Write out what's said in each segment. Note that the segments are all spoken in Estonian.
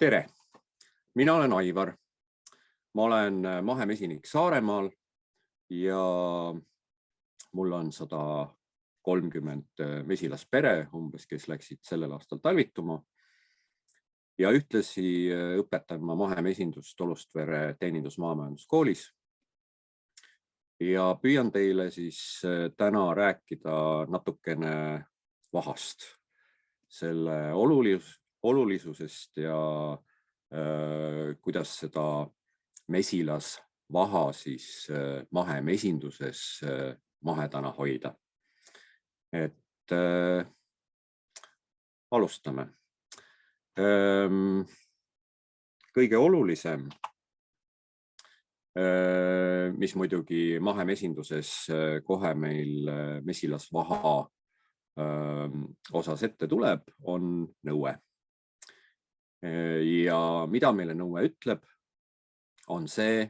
Tere! Mina olen Aivar. Ma olen mahemesinik Saaremaal ja mul on 130 mesilaspere umbes, kes läksid sellel aastal talvituma. Ja ühtlasi õpetan ma mahemesindust Olustvere teenindusmaamajanduskoolis. Ja püüan teile siis täna rääkida natukene vahast, selle olulisusest ja kuidas seda mesilasvaha siis mahemesinduses mahedana hoida. Et alustame. Kõige olulisem, mis muidugi mahemesinduses kohe meil mesilasvaha osas ette tuleb, on nõue. Ja mida meile nõue ütleb, on see,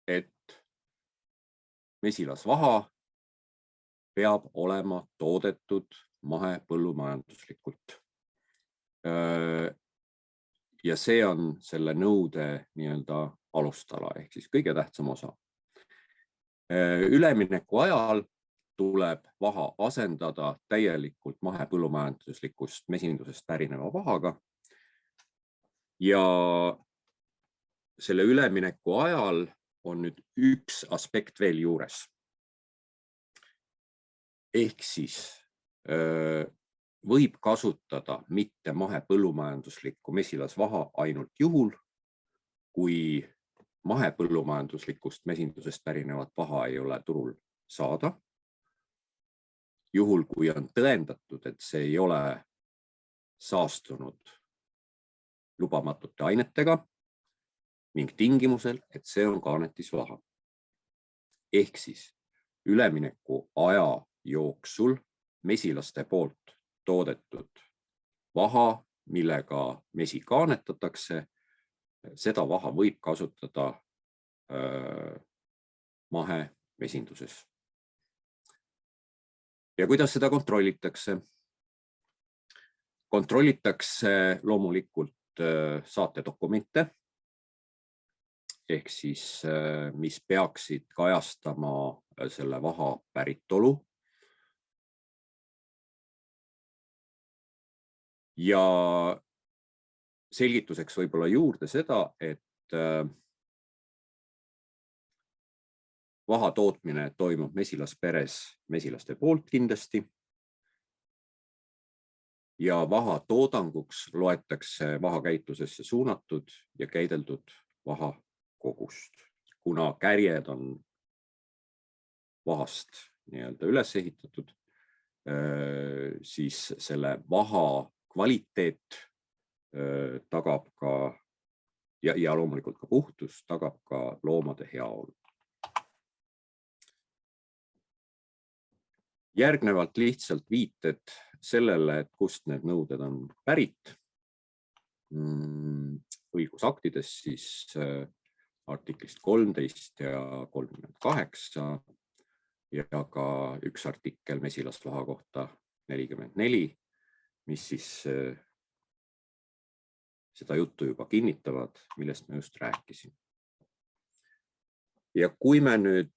et mesilasvaha peab olema toodetud mahepõllumajanduslikult. Ja see on selle nõude nii-öelda alustala ehk siis kõige tähtsam osa. Ülemineku ajal tuleb vaha asendada täielikult mahepõllumajanduslikust mesindusest pärineva vahaga. Ja selle ülemineku ajal on nüüd üks aspekt veel juures. Ehk siis võib kasutada mitte mahepõllumajanduslikku mesilasvaha ainult juhul, kui mahepõllumajanduslikust mesindusest pärinevat vaha ei ole turul saada. Juhul, kui on tõendatud, et see ei ole saastunud lubamatute ainetega ning tingimusel, et see on kaanetisvaha. Ehk siis ülemineku aja jooksul mesilaste poolt toodetud vaha, millega mesi kaanetatakse, seda vaha võib kasutada mahemesinduses. Ja kuidas seda kontrollitakse? Kontrollitakse loomulikult saatedokumente, ehk siis mis peaksid kajastama selle vaha päritolu. Ja selgituseks võib-olla juurde seda, et vaha tootmine toimub mesilasperes mesilaste poolt kindlasti. Ja vaha toodanguks loetakse vahakäitlusesse suunatud ja käideldud vaha kogust. Kuna kärjed on vahast nii-öelda üles ehitatud, siis selle vaha kvaliteet tagab ka ja loomulikult ka puhtus tagab ka loomade heaolu. Järgnevalt lihtsalt viited sellele, et kust need nõuded on pärit. Õigusaktides siis artiklist 13 ja 38 ja ka üks artikkel mesilasvaha kohta 44, mis siis seda juttu juba kinnitavad, millest ma just rääkisin. Ja kui me nüüd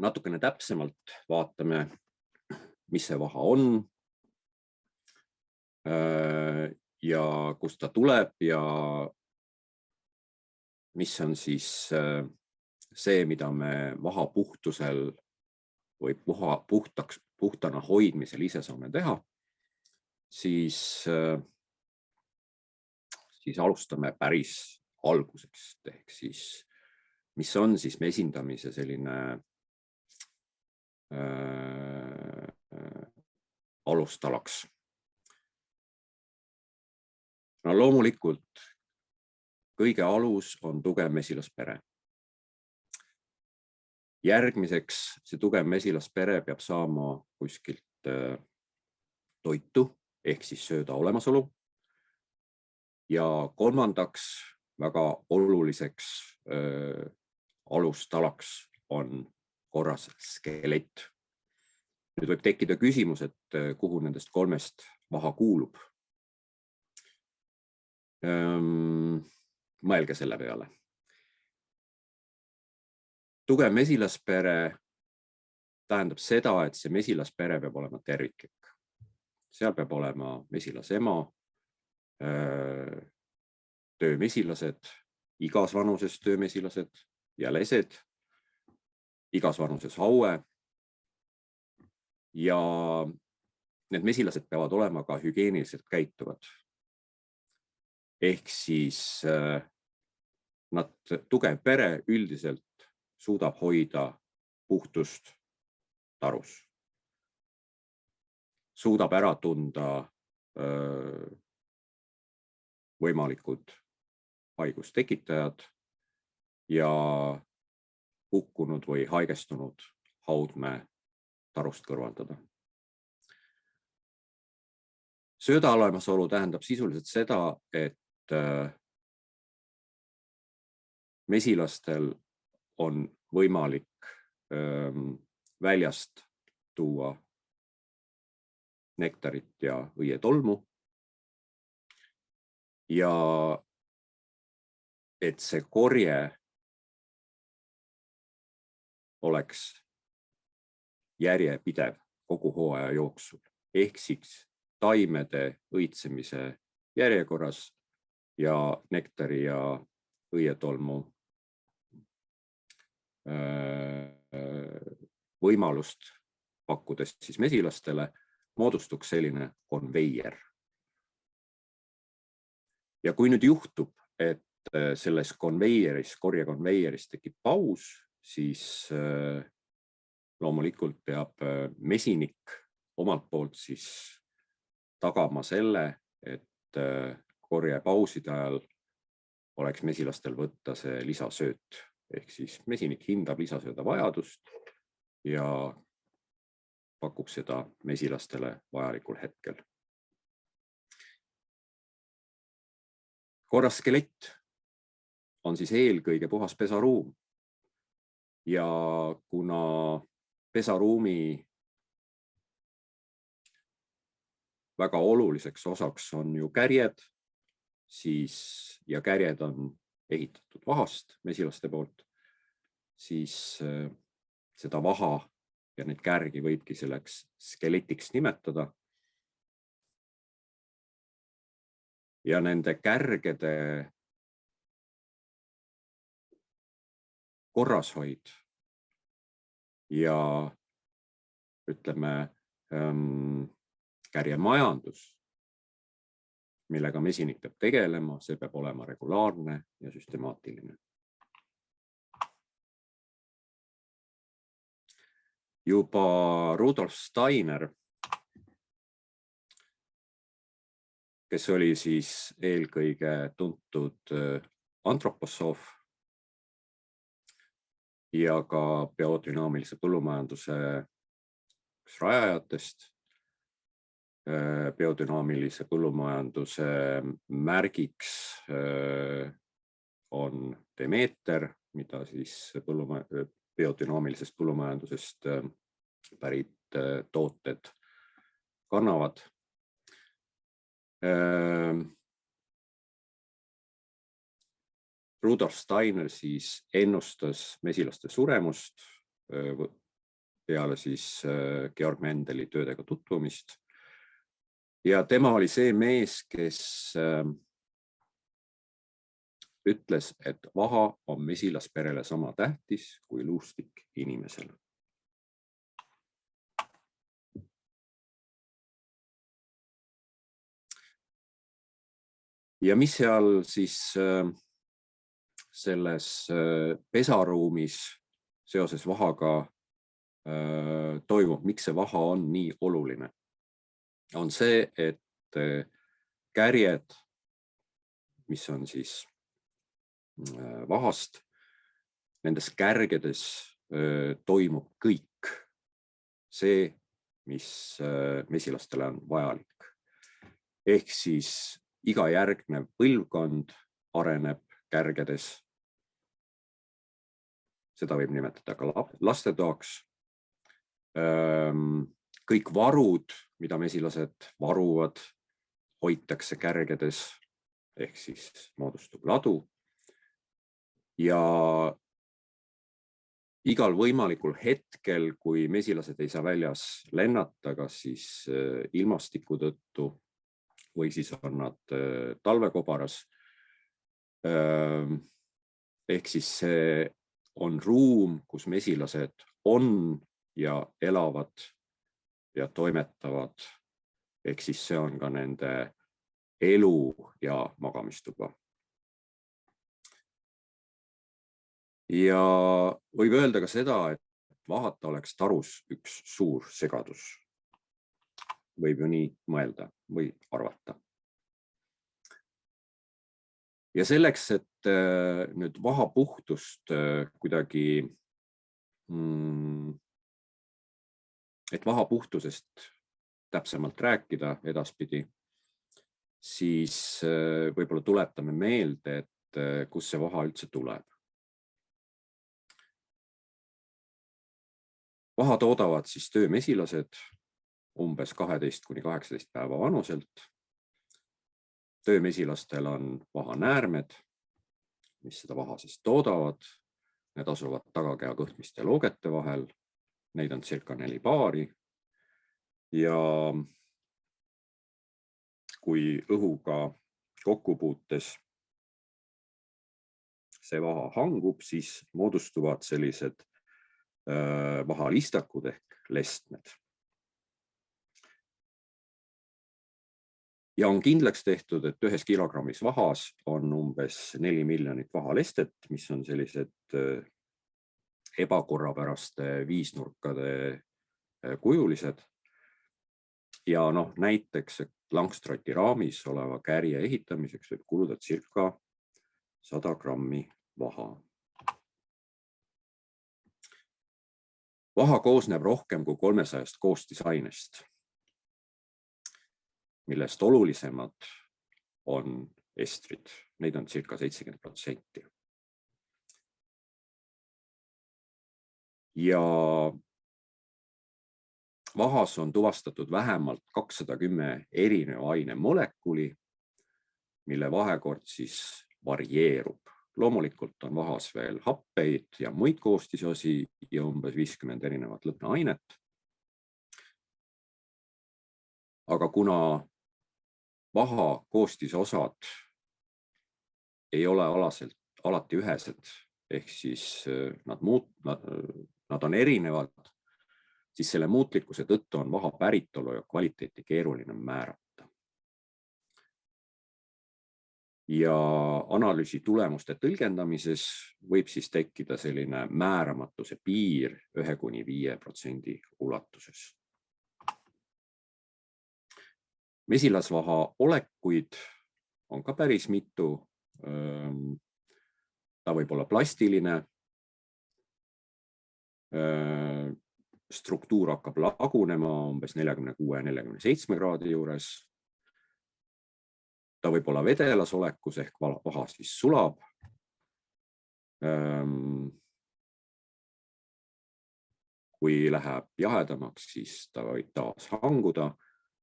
natukene täpsemalt vaatame, mis see vaha on ja kust ta tuleb ja mis on siis see, mida me vaha puhtusel või puhtana hoidmisel ise saame teha, siis alustame päris algusest, ehk siis mis on siis mesindamise selline alustalaks. No loomulikult kõige alus on tugev mesilaspere. Järgmiseks see tugev mesilaspere peab saama kuskilt toitu ehk siis sööda olemasolu. Ja kolmandaks väga oluliseks alustalaks on korras skelett. Nüüd võib tekkida küsimus, et kuhu nendest kolmest vaha kuulub. Mõelge selle peale. Tugev mesilaspere tähendab seda, et see mesilaspere peab olema terviklik. Seal peab olema mesilasema, töömesilased, igas vanuses töömesilased ja lesed, igas vanuses haue. Ja need mesilased peavad olema ka hügieeniliselt käituvad. Ehk siis tugev pere üldiselt suudab hoida puhtust tarus. Suudab ära tunda võimalikud haigustekitajad ja hukkunud või haigestunud haudme tarust kõrvaldada. Sööda olemasolu tähendab sisuliselt seda, et mesilastel on võimalik väljast tuua nektarit ja õietolmu ja et see korje oleks järjepidev kogu hooaja jooksul ehk siis taimede õitsemise järjekorras ja nektari ja õietolmu võimalust pakkudes siis mesilastele moodustuks selline konveier. Ja kui nüüd juhtub, et selles konveieris, korjekonveieris tekib paus, siis loomulikult peab mesinik omalt poolt siis tagama selle, et korjepauside ajal oleks mesilastel võtta see lisasööt. Ehk siis mesinik hindab lisasööda vajadust ja pakub seda mesilastele vajalikul hetkel. Korras skelett on siis eelkõige puhas pesaruum. Ja kuna pesaruumi väga oluliseks osaks on ju kärjed, siis ja kärjed on ehitatud vahast mesilaste poolt, siis seda vaha ja neid kärgi võibki selleks skeletiks nimetada. Ja nende kärgede korrashoid ja ütleme kärjemajandus, millega mesinik peab tegelema, see peab olema regulaarne ja süstemaatiline. Juba Rudolf Steiner, kes oli siis eelkõige tuntud antroposoof ja ka biodünaamilise põllumajanduse rajajatest. Biodünaamilise põllumajanduse märgiks on Demeter, mida siis biodünaamilisest põllumajandusest pärit tooted kannavad. Rudolf Steiner siis ennustas mesilaste suremust peale siis Georg Mendeli töödega tutvumist. Ja tema oli see mees, kes ütles, et vaha on mesilasperele sama tähtis kui luustik inimesele. Ja mis seal siis selles pesaruumis seoses vahaga toimub, miks see vaha on nii oluline? On see, et kärjed, mis on siis vahast, nendes kärgedes toimub kõik see, mis mesilastele on vajalik. Ehk siis iga järgnev põlvkond areneb kärgedes. Seda võib nimetada ka lastetoaks. Kõik varud, mida mesilased varuvad, hoitakse kärgedes, ehk siis moodustub ladu ja igal võimalikul hetkel, kui mesilased ei saa väljas lennata, kas siis ilmastiku tõttu või siis on nad talvekobaras. Ehk siis see on ruum, kus mesilased on ja elavad ja toimetavad. Ehk siis see on ka nende elu ja magamistuba. Ja võib öelda ka seda, et vahata oleks tarus üks suur segadus. Võib ju nii mõelda või arvata. Ja selleks, et nüüd vaha puhtust kuidagi, et vaha puhtusest täpsemalt rääkida edaspidi, siis võib-olla tuletame meelde, et kus see vaha üldse tuleb. Vaha toodavad siis töömesilased umbes 12–18 päeva vanuselt. Töömesilastel on vahanäärmed, mis seda vaha siis toodavad. Need asuvad tagakeha kõhtmiste loogete vahel. Neid on circa 4 paari. Ja kui õhuga kokkupuutes see vaha hangub, siis moodustuvad sellised vahalistakud ehk lestmed. Ja on kindlaks tehtud, et 1 kilogrammis vahas on umbes 4 miljonit vahalestet, mis on sellised ebakorrapäraste viisnurkade kujulised. Ja näiteks langstroti raamis oleva kärje ehitamiseks võib kuluda circa 100 grammi vaha. Vaha koosneb rohkem kui 300 koostisainest, millest olulisemad on estrid. Neid on circa 70%. Ja vahas on tuvastatud vähemalt 210 erineva aine molekuli, mille vahekord siis varieerub. Loomulikult on vahas veel happeid ja muid koostisosi ja umbes 50 erinevat lõhnaainet. Aga kuna vaha koostisosad ei ole alati ühesed, ehk siis nad on erinevad, siis selle muutlikkuse tõttu on vaha päritolu ja kvaliteeti keeruline määrata. Ja analüüsi tulemuste tõlgendamises võib siis tekkida selline määramatuse piir 1–5% ulatuses. Mesilasvaha olekuid on ka päris mitu. Ta võib olla plastiline. Struktuur hakkab lagunema umbes 46–47 kraadi juures. Ta võib olla vedelas olekus ehk vaha siis sulab. Kui läheb jahedamaks, siis ta võib taas hanguda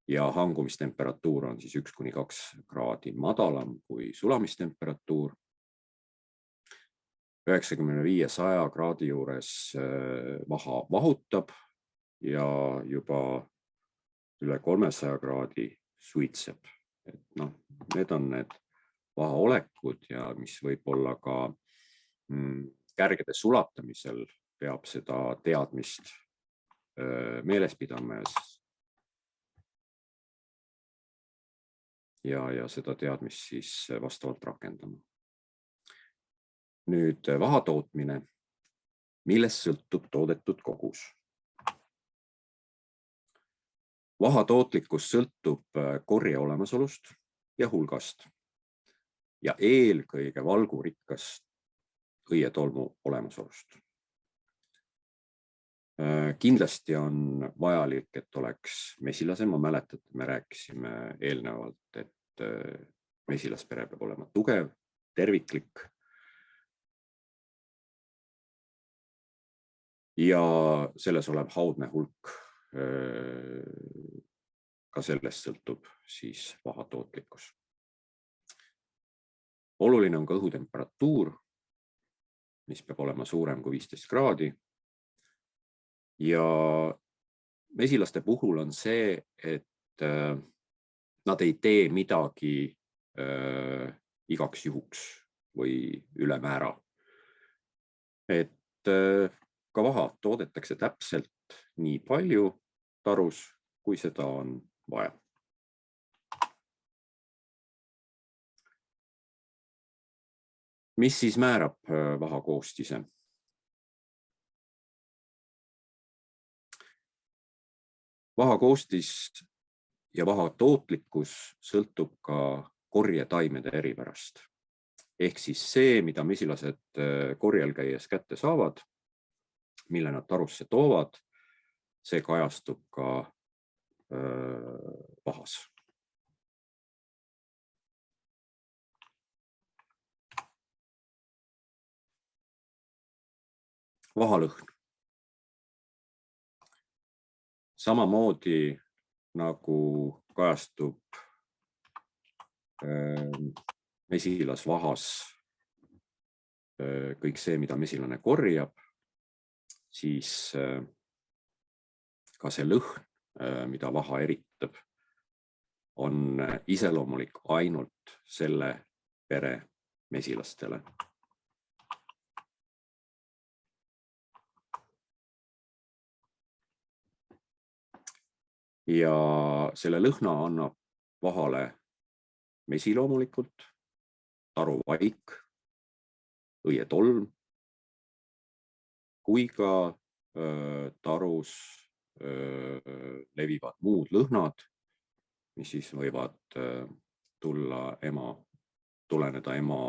ja hangumistemperatuur on siis 1–2 kraadi madalam kui sulamistemperatuur. 95–100 kraadi juures vaha vahutab ja juba üle 300 kraadi suitseb. Need on need vahaolekud ja mis võib olla ka kärgede sulatamisel peab seda teadmist meeles pidama ja seda teadmist siis vastavalt rakendama. Nüüd vaha tootmine, millest sõltub toodetud kogus. Vaha tootlikkus sõltub korje olemasolust ja hulgast ja eelkõige valgurikkast õietolmu olemasolust. Kindlasti on vajalik, et oleks mesilase. Ma mäletan, et me rääkisime eelnevalt, et mesilaspere peab olema tugev, terviklik. Ja selles olev haudne hulk ka sellest sõltub siis vaha tootlikkus. Oluline on ka õhutemperatuur, mis peab olema suurem kui 15 kraadi. Ja mesilaste puhul on see, et nad ei tee midagi igaks juhuks või ülemäära. Et ka vaha toodetakse täpselt nii palju tarus, kui seda on vaja. Mis siis määrab vaha koostise? Vaha koostis ja vaha tootlikkus sõltub ka korjetaimede eripärast. Ehk siis see, mida mesilased korjel käies kätte saavad, mille nad tarusse toovad, see kajastub ka vahas. Vahalõhn. Samamoodi nagu kajastub mesilasvahas kõik see, mida mesilane korjab, siis ka see lõhn, mida vaha eritab, on iseloomulik ainult selle pere mesilastele. Ja selle lõhna annab vahale mesiloomulikult taruvaik, õietolm, kui ka tarus levivad muud lõhnad, mis siis võivad tuleneda ema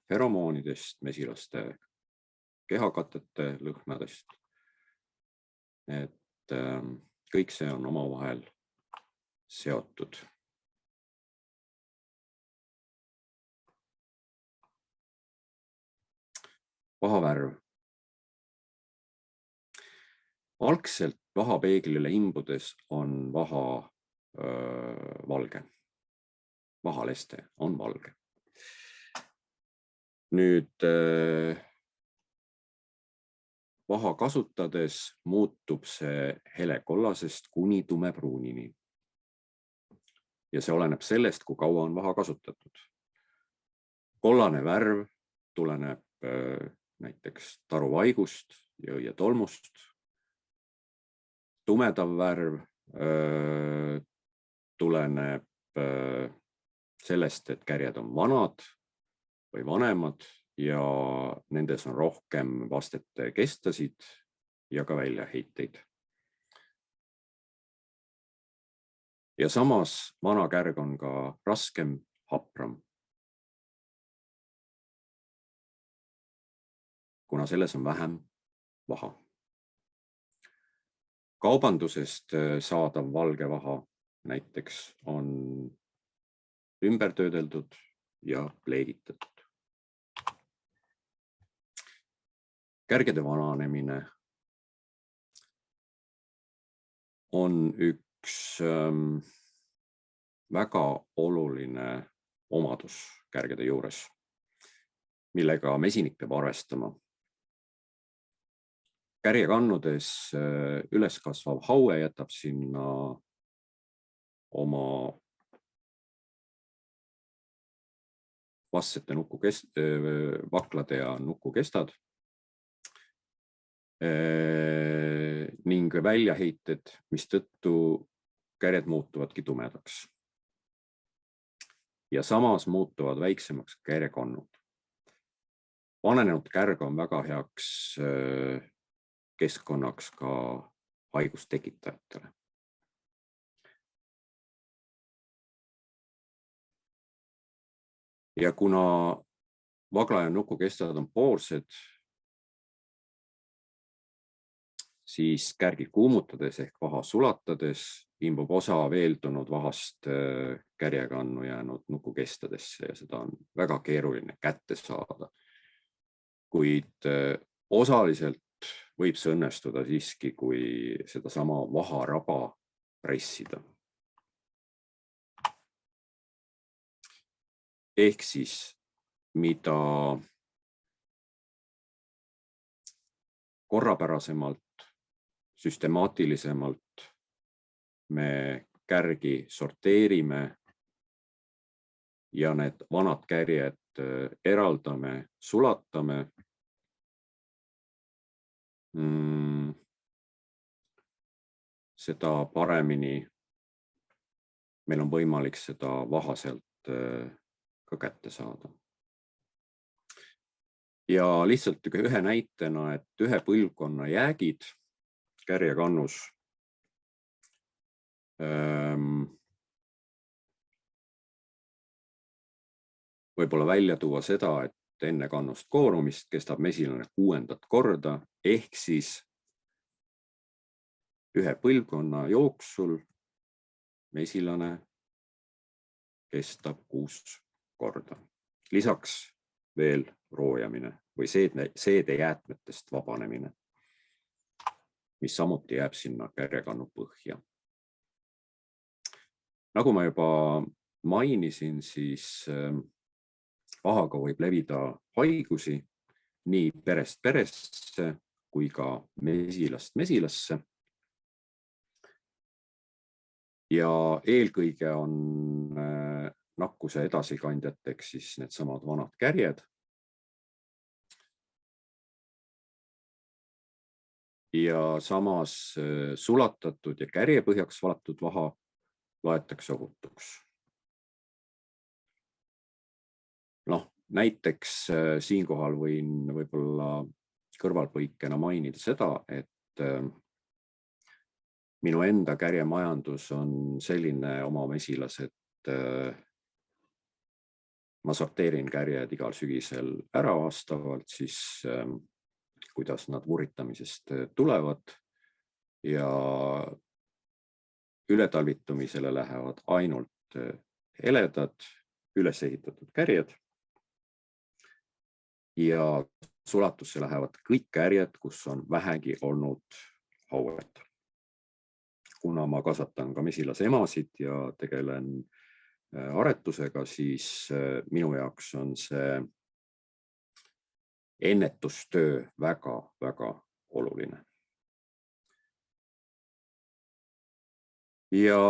feromoonidest, mesilaste kehakatete lõhnadest. Et kõik see on omavahel seotud. Vahavärv. Algselt vahapeeglile imbudes on vaha valge. Vahaleste on valge. Nüüd vaha kasutades muutub see helekollasest kuni tumepruunini. Ja see oleneb sellest, kui kaua on vaha kasutatud. Kollane värv tuleneb näiteks taruvaigust ja õietolmust. Tumedav värv tuleneb sellest, et kärjed on vanad või vanemad ja nendes on rohkem vastete kestasid ja ka väljaheiteid. Ja samas vana kärg on ka raskem, hapram. Kuna selles on vähem vaha. Kaubandusest saadav valge vaha näiteks on ümbertöödeldud ja pleegitatud. Kärgede vananemine on üks väga oluline omadus kärgede juures, millega mesinik peab arvestama. Kärjekannudes üles kasvav haue jätab sinna oma vastsete vaklade ja nukukestad ning väljaheited, mistõttu kärjed muutuvadki tumedaks. Ja samas muutuvad väiksemaks kärjekannud. Vanenenud kärg on väga heaks keskkonnaks ka haigustekitajatele. Ja kuna vagla ja nukukestad on poorsed, siis kärgi kuumutades ehk vaha sulatades imbub osa veeldunud vahast kärjekannu jäänud nukukestadesse ja seda on väga keeruline kätte saada. Kuid osaliselt võib see õnnestuda siiski, kui seda sama vaharaba pressida. Ehk siis mida korrapärasemalt, süstemaatilisemalt me kärgi sorteerime ja need vanad kärjed eraldame, sulatame, seda paremini meil on võimalik seda vahaselt ka kätte saada. Ja lihtsalt ühe näitena, et ühe põlvkonna jäägid kärjekannus võib-olla välja tuua seda, et enne kannust koorumist kestab mesilane 6. korda, ehk siis ühe põlvkonna jooksul mesilane kestab 6 korda. Lisaks veel roojamine või seedejäätmetest vabanemine, mis samuti jääb sinna kärjekannu põhja. Nagu ma juba mainisin, siis vahaga võib levida haigusi nii perest peresse kui ka mesilast mesilasse. Ja eelkõige on nakkuse edasikandjateks siis needsamad vanad kärjed. Ja samas sulatatud ja kärjepõhjaks valatud vaha loetakse ohutuks. Näiteks siinkohal võin võib-olla kõrvalpõikena mainida seda, et minu enda kärjemajandus on selline oma mesilas, et ma sorteerin kärjed igal sügisel ära vastavalt siis, kuidas nad vuritamisest tulevad ja ületalvitumisele lähevad ainult heledad, üles ehitatud kärjed ja sulatusse lähevad kõik kärjed, kus on vähegi olnud hauet. Kuna ma kasvatan ka mesilase emasid ja tegelen aretusega, siis minu jaoks on see ennetustöö väga-väga oluline. Ja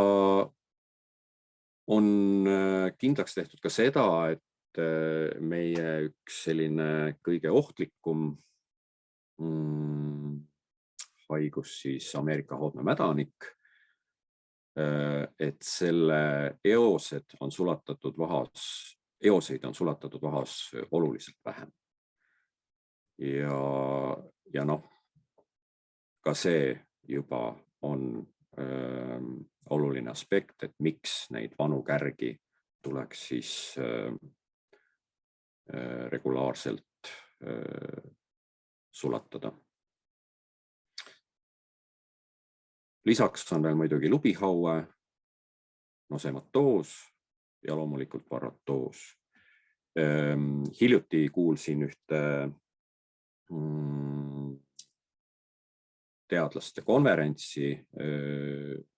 on kindlaks tehtud ka seda, et meie üks selline kõige ohtlikum haigus, siis Ameerika hoodmemädanik, et selle eoseid on sulatatud vahas oluliselt vähem. Ja ka see juba on oluline aspekt, et miks neid vanu kärgi tuleks siis regulaarselt sulatada. Lisaks on veel muidugi lubihaue, nosematoos ja loomulikult varrotoos. Hiljuti kuulsin ühte teadlaste konverentsi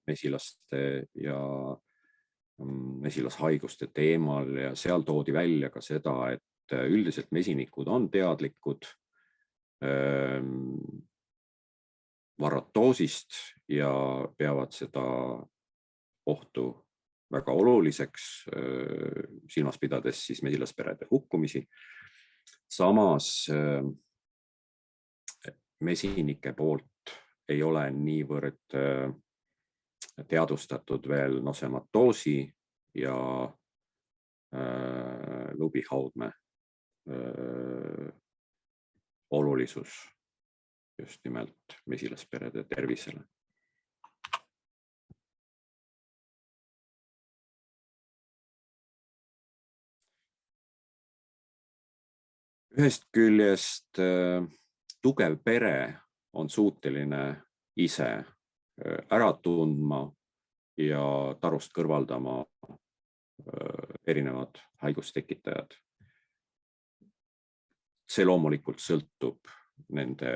mesilaste ja mesilashaiguste teemal ja seal toodi välja ka seda, et üldiselt mesinikud on teadlikud varrotoosist ja peavad seda ohtu väga oluliseks, silmas pidades siis mesilasperede hukkumisi. Samas mesinike poolt ei ole niivõrd teadustatud veel nosematoosi ja lubihaudme olulisus just nimelt mesilasperede tervisele. Ühest küljest tugev pere on suuteline ise ära tundma ja tarust kõrvaldama erinevad haigustekitajad. See loomulikult sõltub nende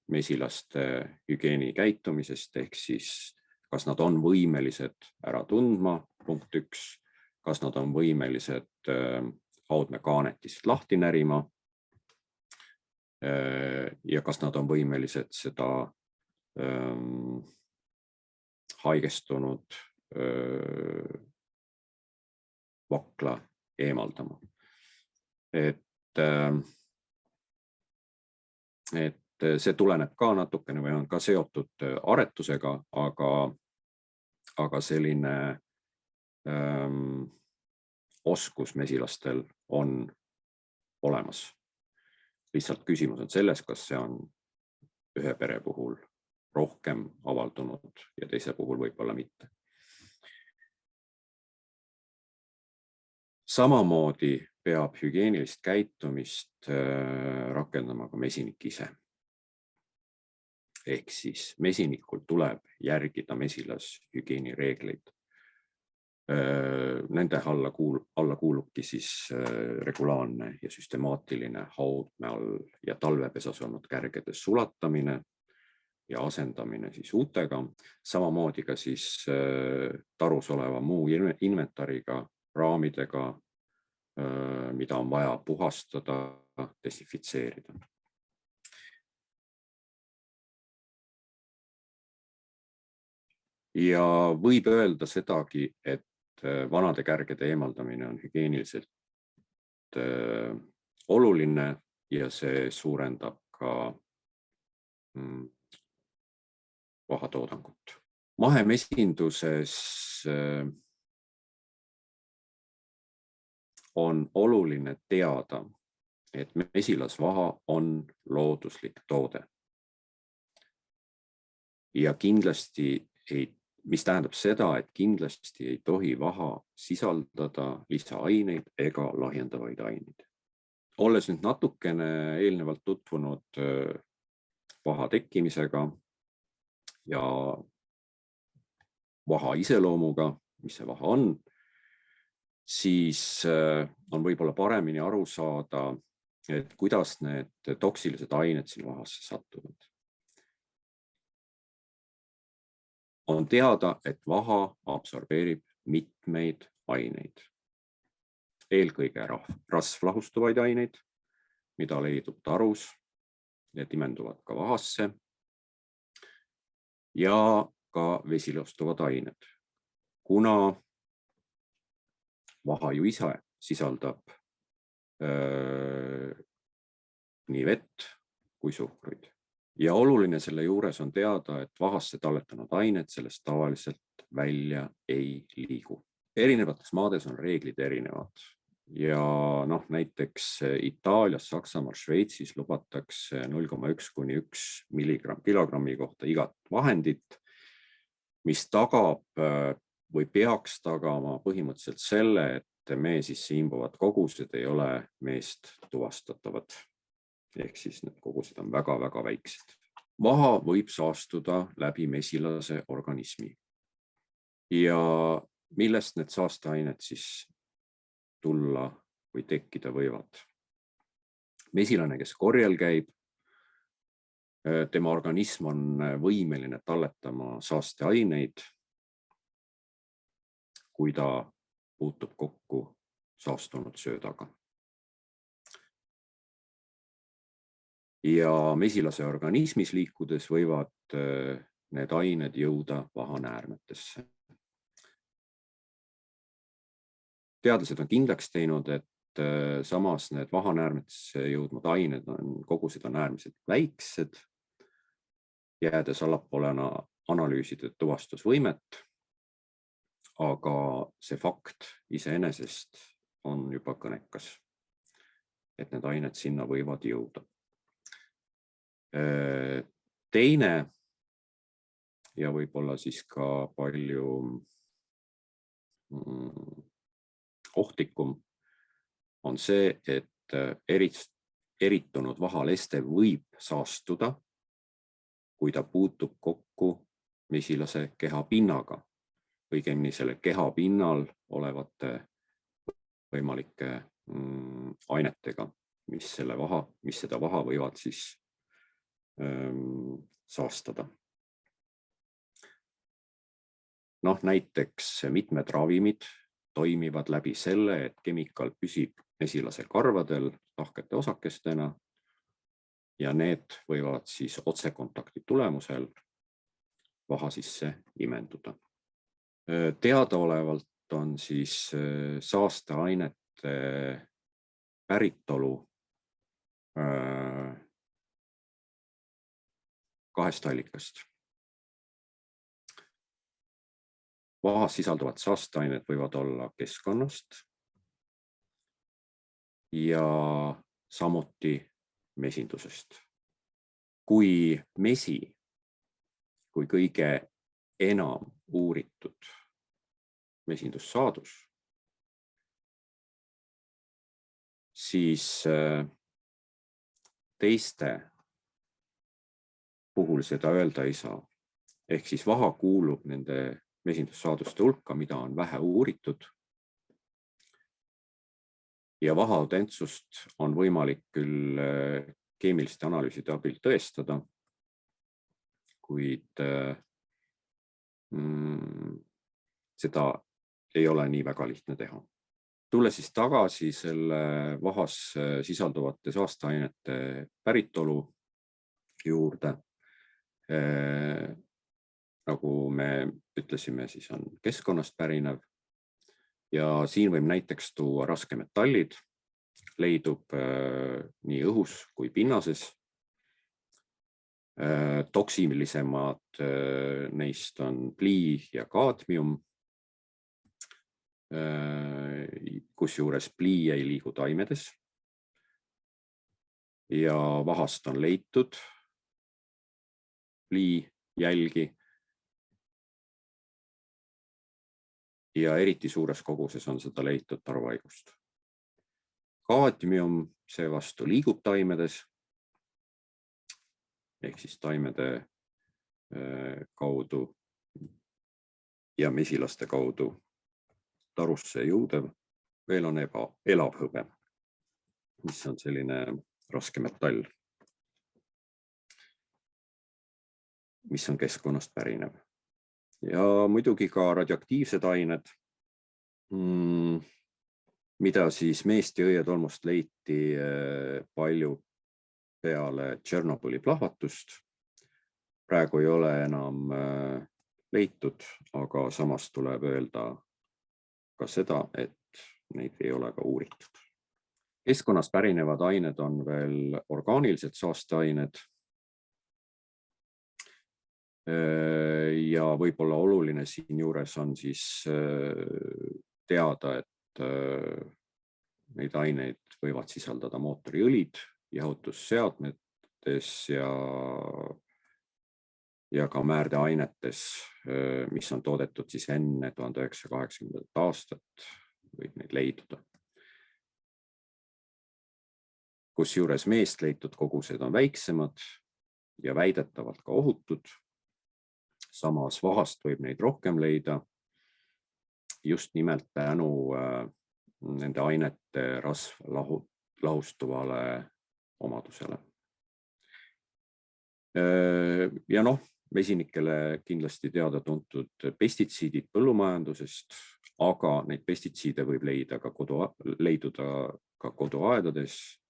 mesilaste hügieeni käitumisest, ehk siis kas nad on võimelised ära tundma, punkt 1, kas nad on võimelised haudmekaanetist lahti närima ja kas nad on võimelised seda haigestunud vakla eemaldama. Et see tuleneb ka natukene või on ka seotud aretusega, aga selline oskus mesilastel on olemas. Lihtsalt küsimus on selles, kas see on ühe pere puhul rohkem avaldunud ja teise puhul võib-olla mitte. Samamoodi peab hügieenilist käitumist rakendama ka mesinik ise. Ehk siis mesinikul tuleb järgida mesilashügieenireegleid. Nende alla kuulubki siis regulaarne ja süstemaatiline haudme all ja talvepesas olnud kärgede sulatamine ja asendamine siis uutega. Samamoodi ka siis tarus oleva muu inventariga, raamidega, mida on vaja puhastada, desinfitseerida. Ja võib öelda sedagi, et vanade kärgede eemaldamine on hügieeniliselt oluline ja see suurendab ka vahatoodangut. Mahemesinduses on oluline teada, et mesilasvaha on looduslik toode. Ja kindlasti mis tähendab seda, et kindlasti ei tohi vaha sisaldada lisaaineid ega lahjendavaid aineid. Olles nüüd natukene eelnevalt tutvunud vaha tekkimisega ja vaha iseloomuga, mis see vaha on, siis on võib-olla paremini aru saada, et kuidas need toksilised ained sinna vahasse satuvad. On teada, et vaha absorbeerib mitmeid aineid. Eelkõige rasvlahustuvaid aineid, mida leidub tarus ja imenduvad ka vahasse, ja ka vesilastuvad ained. Kuna vaha ju ise sisaldab nii vett kui suhkruid. Ja oluline selle juures on teada, et vahasse talletanud ained sellest tavaliselt välja ei liigu. Erinevates maades on reeglid erinevad ja näiteks Itaalias, Saksamaal, Šveitsis lubatakse 0,1 kuni 1 kilogrammi kohta igat vahendit, mis tagab või peaks tagama põhimõtteliselt selle, et mee sisse imbuvad kogused ei ole meest tuvastatavad. Ehk siis need kogused on väga-väga väiksed. Vaha võib saastuda läbi mesilase organismi. Ja millest need saasteained siis tulla või tekkida võivad? Mesilane, kes korjel käib, tema organism on võimeline talletama saasteaineid, kui ta puutub kokku saastunud söödaga. Ja mesilase organismis liikudes võivad need ained jõuda vahanäärmetesse. Teadlased on kindlaks teinud, et samas need vahanäärmetesse jõudnud ained kogused on äärmiselt väiksed, jäädes allapoole analüüside tuvastusvõimet, aga see fakt iseenesest on juba kõnekas, et need ained sinna võivad jõuda. Teine ja võib-olla siis ka palju ohtlikum on see, et eritunud vahaleste võib saastuda, kui ta puutub kokku mesilase kehapinnaga, õigemini selle kehapinnal olevate võimalike ainetega, mis seda vaha võivad siis saastada. Näiteks mitmed ravimid toimivad läbi selle, et kemikaal püsib mesilase karvadel lahkete osakestena ja need võivad siis otsekontakti tulemusel vaha sisse imenduda. Teadaolevalt on siis saasteainete päritolu kahest allikast. Vahas sisalduvad saasteained võivad olla keskkonnast ja samuti mesindusest. Kui mesi, kui kõige enam uuritud mesindussaadus, siis teiste puhul seda öelda ei saa. Ehk siis vaha kuulub nende mesindussaaduste hulka, mida on vähe uuritud. Ja vaha autentsust on võimalik küll keemiliste analüüside abil tõestada, kuid seda ei ole nii väga lihtne teha. Tule siis tagasi selle vahas sisalduvate saasteainete päritolu juurde. Nagu me ütlesime, siis on keskkonnast pärinev ja siin võib näiteks tuua raskemetallid, leidub nii õhus kui pinnases. Toksilisemad neist on plii ja kaadmium, kusjuures plii ei liigu taimedes ja vahast on leitud plii jälgi ja eriti suures koguses on seda leitud taruhaigust. Kaadmium seevastu liigub taimedes ehk siis taimede kaudu ja mesilaste kaudu tarusse jõudev. Veel on elavhõbe, mis on selline raske metall, mis on keskkonnast pärinev. Ja muidugi ka radioaktiivsed ained, mida siis Meest ja õietolmust leiti palju peale Tšernobõli plahvatust. Praegu ei ole enam leitud, aga samas tuleb öelda ka seda, et neid ei ole ka uuritud. Keskkonnast pärinevad ained on veel orgaanilised saasteained. Ja võib-olla oluline siin juures on siis teada, et neid aineid võivad sisaldada mootoriõlid, jahutusseadmetes ja ka määrdeainetes, mis on toodetud siis enne 1980. aastat, võib neid leiduda. Kusjuures meest leitud kogused on väiksemad ja väidetavalt ka ohutud. Samas vahast võib neid rohkem leida just nimelt tänu nende ainete rasvlahustuvale omadusele. Ja mesinikele kindlasti teada tuntud pestitsiidid põllumajandusest, aga neid pestitsiide võib leiduda ka koduaedades,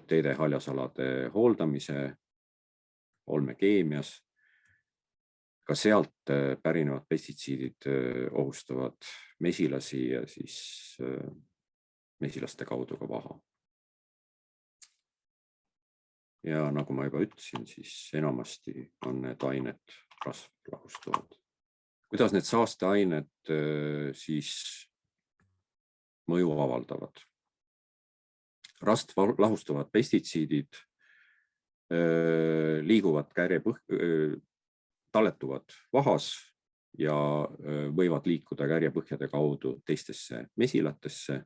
teede haljasalade hooldamise, olmekeemias. Ka sealt pärinevad pestitsiidid ohustavad mesilasi ja siis mesilaste kaudu ka vaha. Ja nagu ma juba ütlesin, siis enamasti on need ained rasvlahustuvad. Kuidas need saasteained siis mõju avaldavad? Rasvlahustuvad pestitsiidid liiguvad talletuvad vahas ja võivad liikuda kärjepõhjade kaudu teistesse mesilatesse,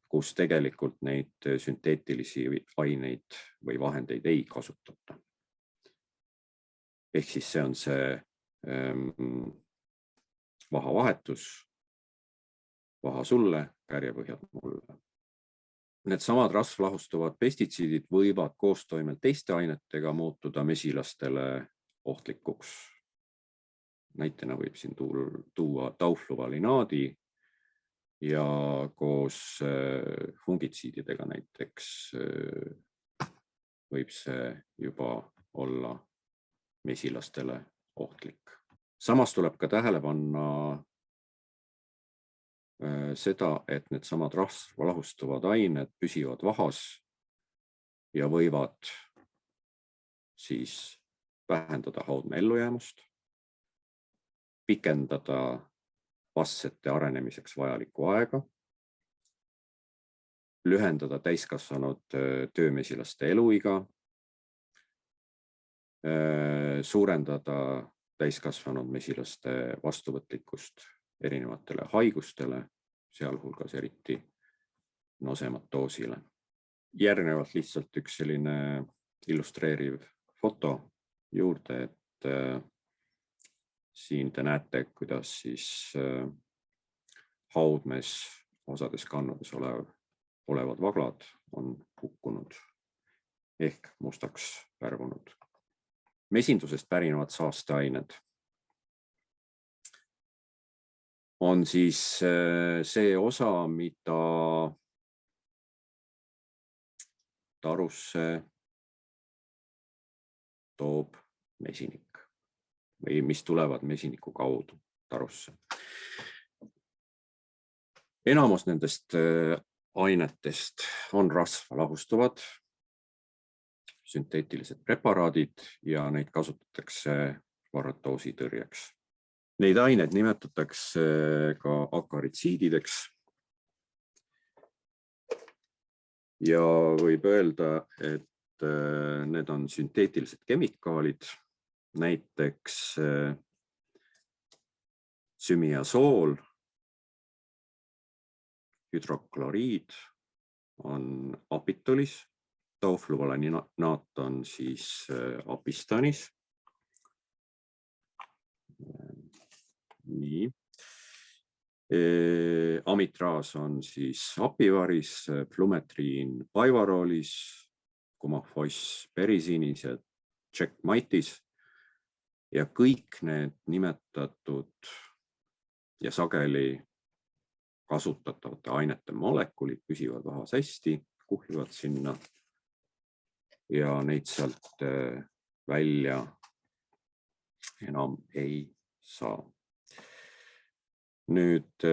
kus tegelikult neid sünteetilisi aineid või vahendeid ei kasutata. Ehk siis see on see vahavahetus, vaha sulle, kärjepõhjad mulle. Need samad rasvlahustuvad pestitsiidid võivad koostoimel teiste ainetega muutuda mesilastele ohtlikuks. Näitena võib siin tuua taufluvalinaadi ja koos fungitsiididega näiteks võib see juba olla mesilastele ohtlik. Samas tuleb ka tähele panna seda, et need samad rasvalahustuvad ained püsivad vahas ja võivad siis vähendada haudme ellujäämust, pikendada vastsete arenemiseks vajalikku aega, lühendada täiskasvanud töömesilaste eluiga, suurendada täiskasvanud mesilaste vastuvõtlikkust erinevatele haigustele, sealhulgas eriti nosematoosile. Järgnevalt lihtsalt üks selline illustreeriv foto juurde, et siin te näete, kuidas siis haudmes osades kannudes olevad vaglad on hukkunud ehk mustaks värvunud. Mesindusest pärinevad saasteained on siis see osa, mida tarusse toob mesinik või mis tulevad mesiniku kaudu tarusse. Enamus nendest ainetest on rasvalahustuvad, sünteetilised preparaadid ja neid kasutatakse varatoosi tõrjeks. Neid aineid nimetatakse ka akaritsiidideks ja võib öelda, et need on sünteetilised kemikaalid, näiteks sümiasool, hüdrokloriid on apitolis, toofluvalanaat on siis apistanis. Nii. Amitraas on siis apivaris, flumetriin paivaroolis, kumafoss perisiinis ja checkmaitis ja kõik need nimetatud ja sageli kasutatavate ainete molekulid püsivad vahas hästi, kuhjuvad sinna ja neid sealt välja enam ei saa. Nüüd,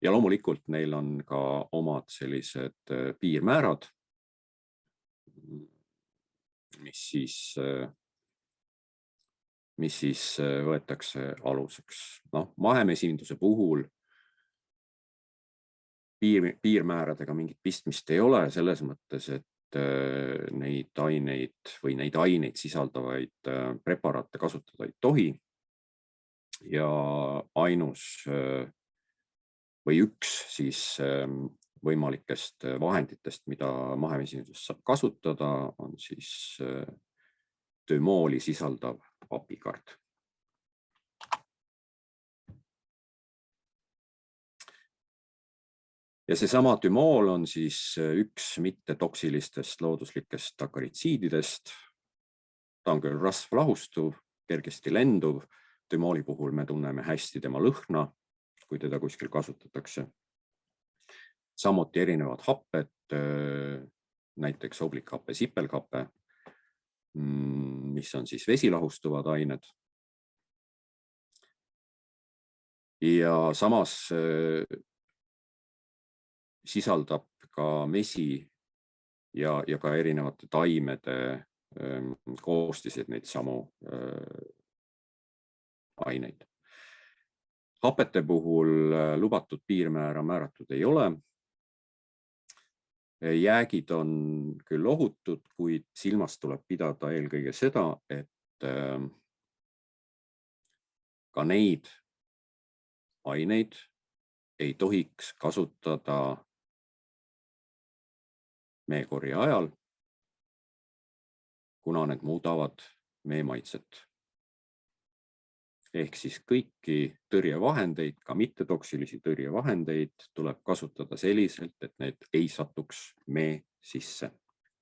ja loomulikult neil on ka omad sellised piirmäärad, mis siis võetakse aluseks. Mahemesinduse puhul piirmääradega mingit pistmist ei ole, selles mõttes, et neid aineid sisaldavaid preparaate kasutada ei tohi. Ja ainus või üks siis võimalikest vahenditest, mida mahemesindusest saab kasutada, on siis tümooli sisaldav apikard. Ja seesama tümool on siis üks mittetoksilistest looduslikest akaritsiididest. Ta on küll rasvlahustuv, kergesti lenduv. Tümooli puhul me tunneme hästi tema lõhna, kui teda kuskil kasutatakse. Samuti erinevad happed, näiteks oblikhappe, sipelghappe, mis on siis vesilahustuvad ained. Ja samas sisaldab ka mesi ja ka erinevate taimede koostised neid samu aineid. Hapete puhul lubatud piirmäära määratud ei ole. Jäägid on küll ohutud, kuid silmas tuleb pidada eelkõige seda, et ka neid aineid ei tohiks kasutada meekorje ajal, kuna need muudavad mee maitset. Ehk siis kõiki tõrjevahendeid, ka mittetoksilisi tõrjevahendeid tuleb kasutada selliselt, et need ei satuks mee sisse.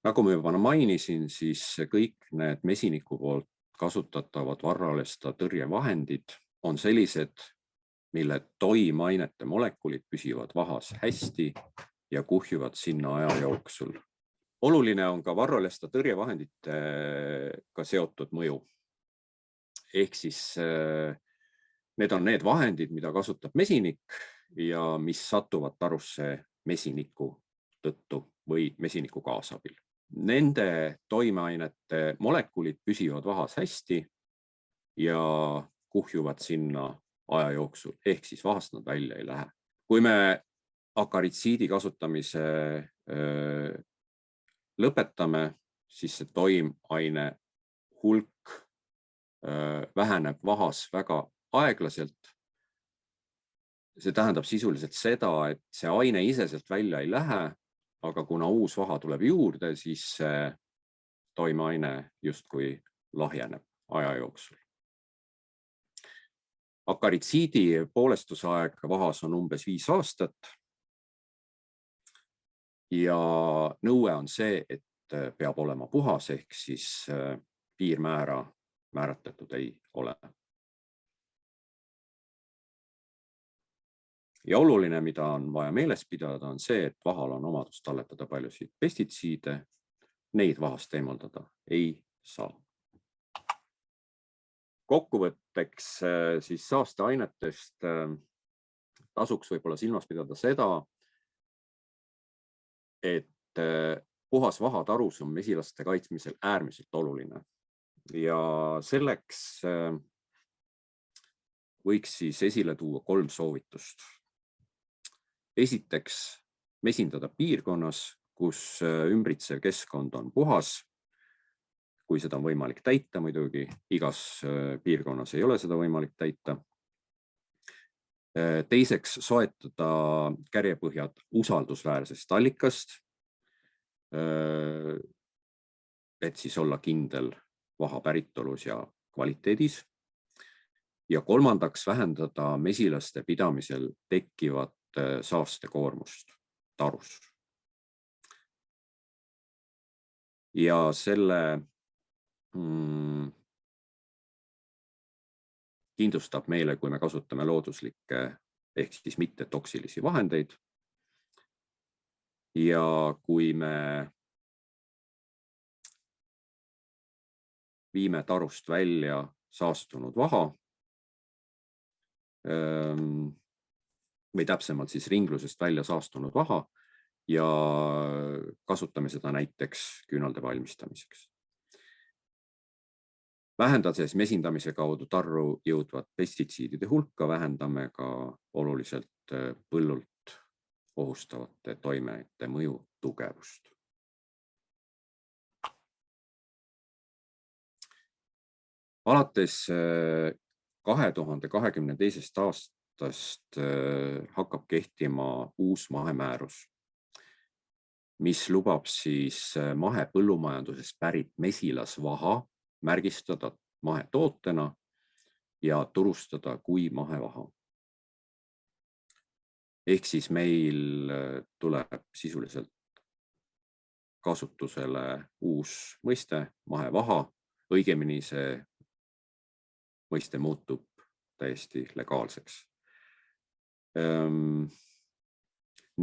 Nagu ma juba mainisin, siis kõik need mesiniku poolt kasutatavad varralesta tõrjevahendid on sellised, mille toimeainete molekulid püsivad vahas hästi ja kuhjuvad sinna aja jooksul. Oluline on ka varrolesta tõrjevahenditega seotud mõju. Ehk siis need on need vahendid, mida kasutab mesinik ja mis satuvad tarusse mesiniku tõttu või mesiniku kaasabil. Nende toimeainete molekulid püsivad vahas hästi ja kuhjuvad sinna aja jooksul, ehk siis vahast nad välja ei lähe. Kui me akaritsiidi kasutamise lõpetame, siis see toimeaine hulk väheneb vahas väga aeglaselt. See tähendab sisuliselt seda, et see aine ise sealt välja ei lähe, aga kuna uus vaha tuleb juurde, siis see toimeaine justkui lahjeneb aja jooksul. Akaritsiidi poolestusaeg vahas on umbes 5 aastat. Ja nõue on see, et peab olema puhas, ehk siis piirmäära määratletud ei ole. Ja oluline, mida on vaja meeles pidada, on see, et vahal on omadus talletada paljusid pestitsiide. Neid vahast eemaldada ei saa. Kokkuvõtteks siis saasteainetest tasuks võib-olla silmas pidada seda, et puhas vahatarus on mesilaste kaitsmisel äärmiselt oluline. Ja selleks võiks siis esile tuua 3 soovitust. Esiteks, mesindada piirkonnas, kus ümbritsev keskkond on puhas. Kui seda on võimalik täita, muidugi igas piirkonnas ei ole seda võimalik täita. Teiseks, soetada kärjepõhjad usaldusväärsest allikast, et siis olla kindel vaha päritolus ja kvaliteedis. Ja kolmandaks, vähendada mesilaste pidamisel tekkivat saastekoormust tarus. Ja selle kindlustab meile, kui me kasutame looduslikke ehk siis mitte toksilisi vahendeid. Ja kui me viime tarust välja saastunud vaha, või täpsemalt siis ringlusest välja saastunud vaha ja kasutame seda näiteks küünalde valmistamiseks. Vähendades mesindamise kaudu tarru jõudvat pestitsiidide hulka, vähendame ka oluliselt põllult ohustavate toimeainete mõju tugevust. Alates 2022. aastast hakkab kehtima uus mahemäärus, mis lubab siis mahepõllumajandusest pärit mesilasvaha märgistada mahetootena ja turustada kui mahevaha. Ehk siis meil tuleb sisuliselt kasutusele uus mõiste, mahevaha, õigemini see mõiste muutub täiesti legaalseks.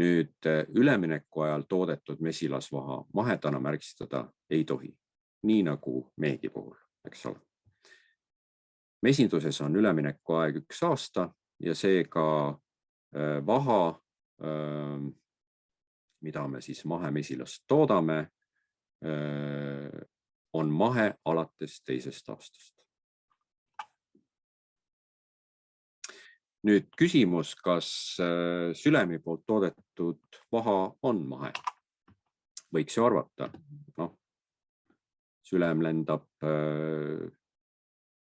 Nüüd ülemineku ajal toodetud mesilasvaha mahedana märgistada ei tohi. Nii nagu meegi puhul, eks ole. Mesinduses on ülemineku aeg 1 aasta ja seega vaha, mida me siis mahemesilast toodame, on mahe alates 2. aastast. Nüüd küsimus, kas Sülemi poolt toodetud vaha on mahe? Võiks ju arvata. Sülem lendab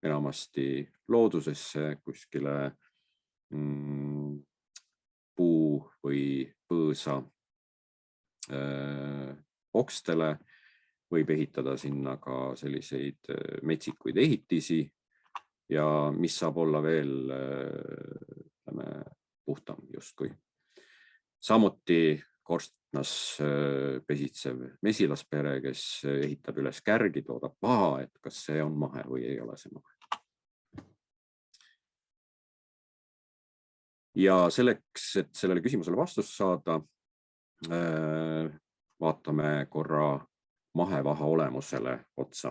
enamasti loodusesse kuskile puu või põõsa okstele, võib ehitada sinna ka selliseid metsikuid ehitisi ja mis saab olla veel puhtam justkui. Samuti korstnas pesitsev mesilaspere, kes ehitab üles kärgi, toodab vaha, et kas see on mahe või ei ole see mahe. Ja selleks, et sellele küsimusele vastust saada, vaatame korra mahevaha olemusele otsa.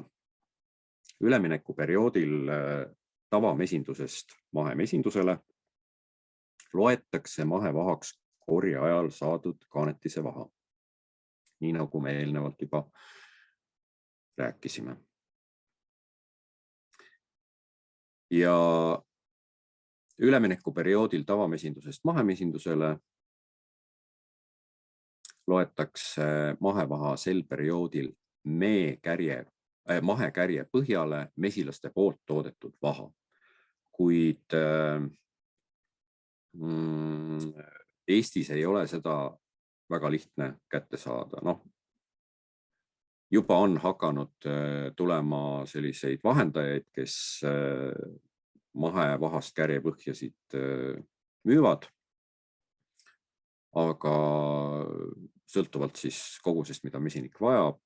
Üleminekuperioodil tavamesindusest mahemesindusele loetakse mahevahaks korje ajal saadud kaanetise vaha, nii nagu me eelnevalt juba rääkisime. Ja üleminekuperioodil tavamesindusest mahemesindusele loetakse mahevaha sel perioodil mahekärje põhjale mesilaste poolt toodetud vaha. Kuid Eestis ei ole seda väga lihtne kätte saada. Juba on hakanud tulema selliseid vahendajaid, kes mahevahast kärjepõhjasid müüvad, aga sõltuvalt siis kogusest, mida mesinik vajab,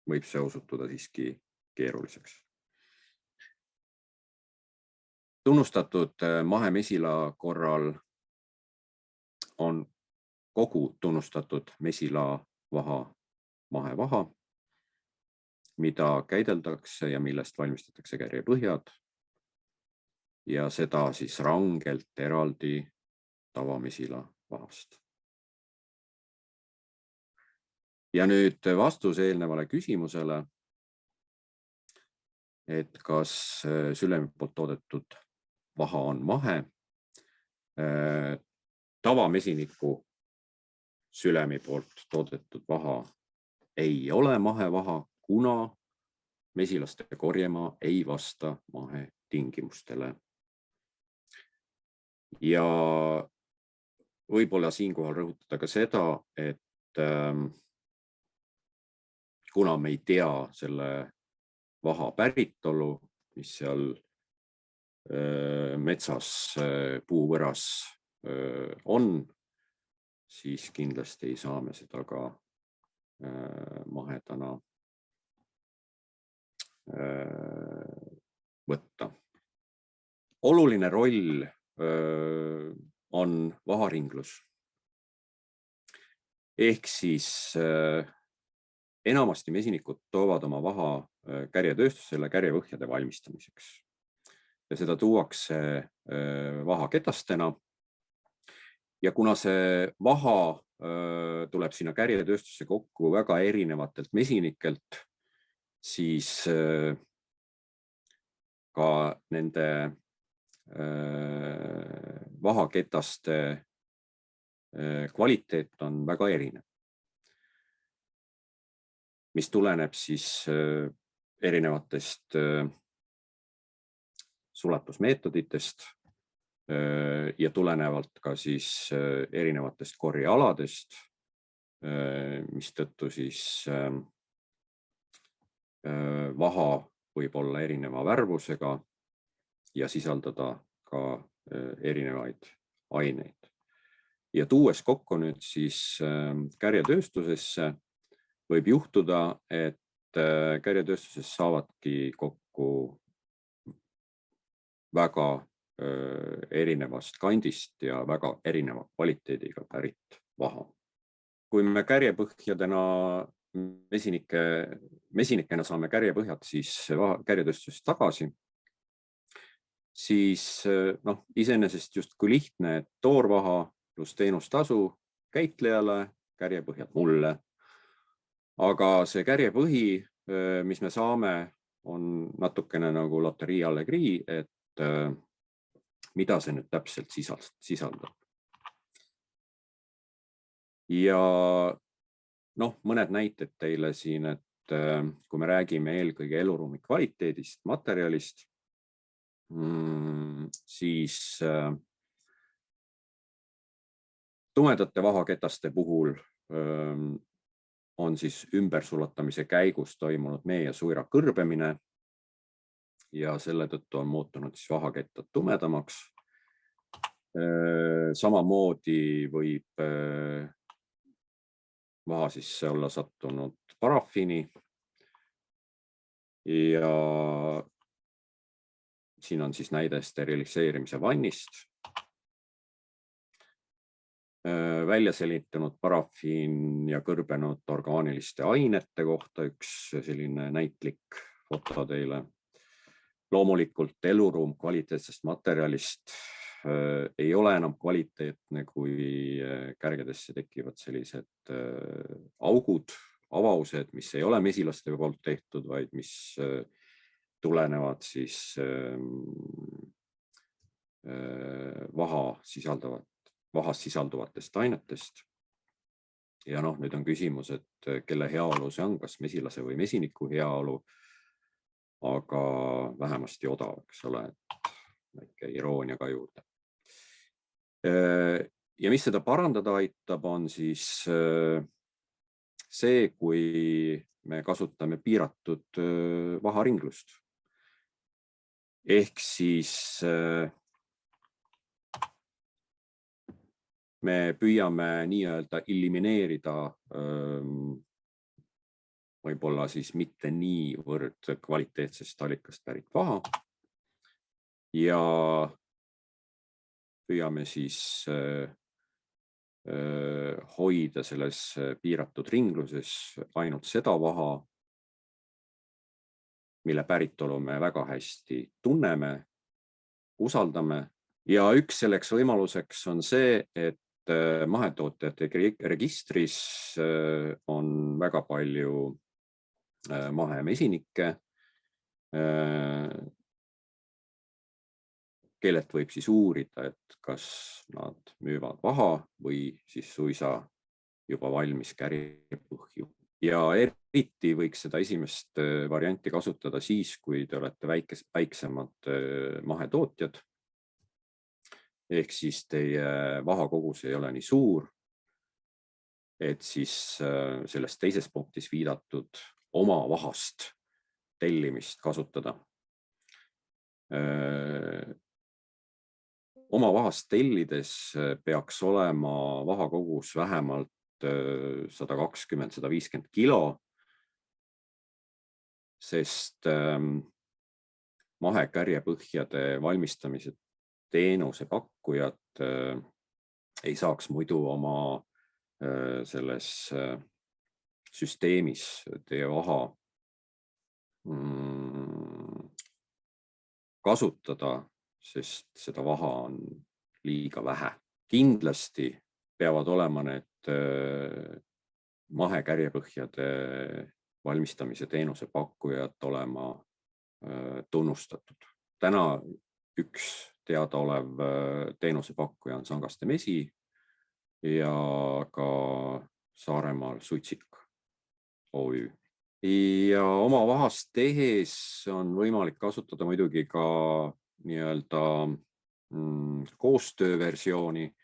võib see osutuda siiski keeruliseks. Tunnustatud mahemesila korral on kogu tunnustatud mesilavaha mahevaha, mida käideldakse ja millest valmistatakse kärjepõhjad, ja seda siis rangelt eraldi tavamesila vahast. Ja nüüd vastus eelnevale küsimusele, et kas sülemi poolt toodetud vaha on mahe. Tavamesiniku sülemi poolt toodetud vaha ei ole mahevaha, kuna mesilaste korjemaa ei vasta mahetingimustele. Ja võib-olla siinkohal rõhutada ka seda, et kuna me ei tea selle vaha päritolu, mis seal metsas puuvõras on, siis kindlasti ei saa me seda ka mahedana võtta. Oluline roll on vaharinglus. Ehk siis enamasti mesinikud toovad oma vaha kärjetööstusele kärjepõhjade valmistamiseks. Ja seda tuuakse vahaketastena. Ja kuna see vaha tuleb sinna kärjetööstusse kokku väga erinevatelt mesinikelt, siis ka nende vahaketaste kvaliteet on väga erinev, mis tuleneb siis erinevatest sulatusmeetoditest ja tulenevalt ka siis erinevatest korjealadest, mistõttu siis vaha võib olla erineva värvusega ja sisaldada ka erinevaid aineid. Ja tuues kokku nüüd siis kärjetööstusesse, võib juhtuda, et kärjetööstuses saavadki kokku väga erinevast kandist ja väga erineva kvaliteediga pärit vaha. Kui me kärjepõhjadena mesinikena saame kärjepõhjad siis kärjetööstusest tagasi, siis iseenesest justkui lihtne, et toorvaha pluss teenustasu käitlejale, kärjepõhjad mulle. Aga see kärjepõhi, mis me saame, on natukene nagu loterii allegrii, et mida see nüüd täpselt sisaldab. Ja mõned näited teile siin, et kui me räägime eelkõige eluruumi kvaliteedist, materjalist, siis tumedate vahaketaste puhul on siis ümbersulatamise käigus toimunud mee ja suira kõrbemine ja selle tõttu on muutunud siis vahakettad tumedamaks. Samamoodi võib vaha sisse olla sattunud parafiini ja siin on siis näide steriliseerimise vannist, välja selitanud parafiin ja kõrbenud orgaaniliste ainete kohta üks selline näitlik foto teile. Loomulikult eluruum kvaliteetsest materjalist ei ole enam kvaliteetne, kui kärgedesse tekivad sellised augud, avaused, mis ei ole mesilaste poolt tehtud, vaid mis tulenevad siis vahas sisalduvatest ainetest. Ja nüüd on küsimus, et kelle heaolu see on, kas mesilase või mesiniku heaolu, aga vähemasti odav, eks ole, et väike iroonia ka juurde. Ja mis seda parandada aitab, on siis see, kui me kasutame piiratud vaharinglust. Ehk siis me püüame nii-öelda elimineerida võib-olla siis mitte niivõrd kvaliteetsest allikast pärit vaha ja püüame siis hoida selles piiratud ringluses ainult seda vaha, mille päritolu me väga hästi tunneme, usaldame. Ja üks selleks võimaluseks on see, et mahetootjate registris on väga palju mahemesinikke, kellelt võib siis uurida, et kas nad müüvad vaha või siis suisa juba valmis kärjepõhju. Ja eriti võiks seda esimest varianti kasutada siis, kui te olete väiksemad mahetootjad. Ehk siis teie vahakogus ei ole nii suur, et siis selles teises punktis viidatud oma vahast tellimist kasutada. Oma vahast tellides peaks olema vahakogus vähemalt 120–150 kilo, sest mahekärjepõhjade valmistamise teenuse pakkujad ei saaks muidu oma selles süsteemis teie vaha kasutada, sest seda vaha on liiga vähe. Kindlasti peavad olema need mahekärjepõhjade valmistamise teenuse pakkujad olema tunnustatud. Täna üks teadaolev teenusepakkuja on Sangaste Mesi ja ka Saaremaal Suitsik OÜ. Ja oma vahast tehes on võimalik kasutada muidugi ka nii-öelda koostööversiooni